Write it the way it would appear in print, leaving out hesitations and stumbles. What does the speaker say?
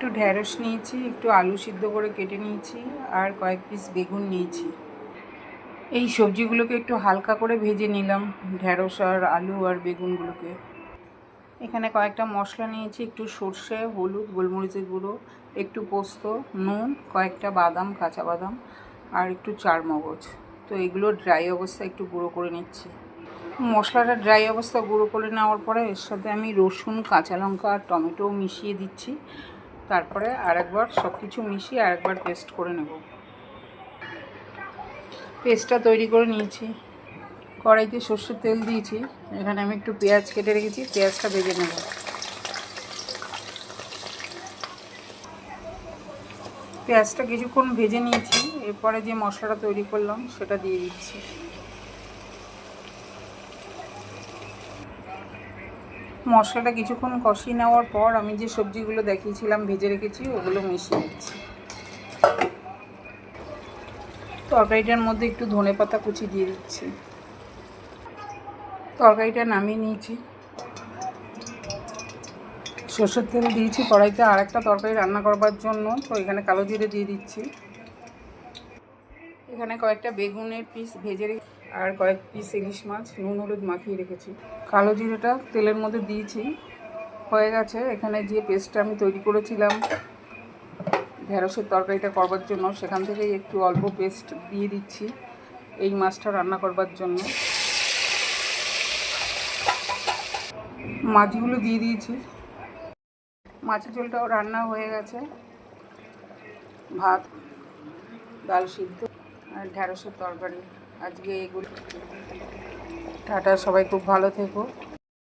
একটু ঢ্যাঁড়স নিয়েছি, একটু আলু সিদ্ধ করে কেটে নিয়েছি, আর কয়েক পিস বেগুন নিয়েছি। এই সবজিগুলোকে একটু হালকা করে ভেজে নিলাম, ঢ্যাঁড়স আর আলু আর বেগুনগুলোকে। এখানে কয়েকটা মশলা নিয়েছি, একটু সর্ষে, হলুদ, গোলমরিচের গুঁড়ো, একটু পোস্ত, নুন, কয়েকটা বাদাম, কাঁচা বাদাম, আর একটু চারমগজ। তো এগুলো ড্রাই অবস্থায় একটু গুঁড়ো করে নিচ্ছি। মশলাটা ড্রাই অবস্থা গুঁড়ো করে নেওয়ার পরে এর সাথে আমি রসুন, কাঁচা লঙ্কা আর টমেটো মিশিয়ে দিচ্ছি। তারপরে আরেকবার সব কিছু মিশিয়ে আরেকবার পেস্ট করে নেব। পেস্টটা তৈরি করে নিয়েছি। কড়াইতে সর্ষের তেল দিয়েছি। এখানে আমি একটু পেঁয়াজ কেটে রেখেছি, পেঁয়াজটা ভেজে নেব। পেঁয়াজটা কিছুক্ষণ ভেজে নিয়েছি। এরপরে যে মশলাটা তৈরি করলাম সেটা দিয়ে দিচ্ছি। মশলাটা কিছুক্ষণ কষিয়ে নেওয়ার পর আমি যে সবজিগুলো দেখিয়েছিলাম ভেজে রেখেছি ওগুলো মিশিয়ে দিচ্ছি। তরকারিটার মধ্যে একটু ধনেপাতা কুচি দিয়ে দিচ্ছি। তরকারিটা নামিয়ে নিয়েছি। সর্ষের তেল দিয়েছি কড়াইতে আর একটা তরকারি রান্না করবার জন্য, তো এখানে কালো জিরে দিয়ে দিচ্ছি। এখানে কয়েকটা বেগুনের পিস ভেজে রেখে আর কয়েক পিস ইলিশ মাছ নুন হলুদ মাখিয়ে রেখেছি। কালো জিরেটা তেলের মধ্যে দিয়েছি, হয়ে গেছে। এখানে যে পেস্টটা আমি তৈরি করেছিলাম ঢেঁড়সের তরকারিটা করবার জন্য, সেখান থেকেই একটু অল্প পেস্ট দিয়ে দিচ্ছি এই মাছটা রান্না করবার জন্য। মাছগুলো দিয়ে দিয়েছি। মাছের ঝোলটাও রান্না হয়ে গেছে। ভাত, ডাল সিদ্ধ আর ঢেঁড়সের তরকারি, আজকে এগুলো। টাটা, সবাই খুব ভালো থেকো।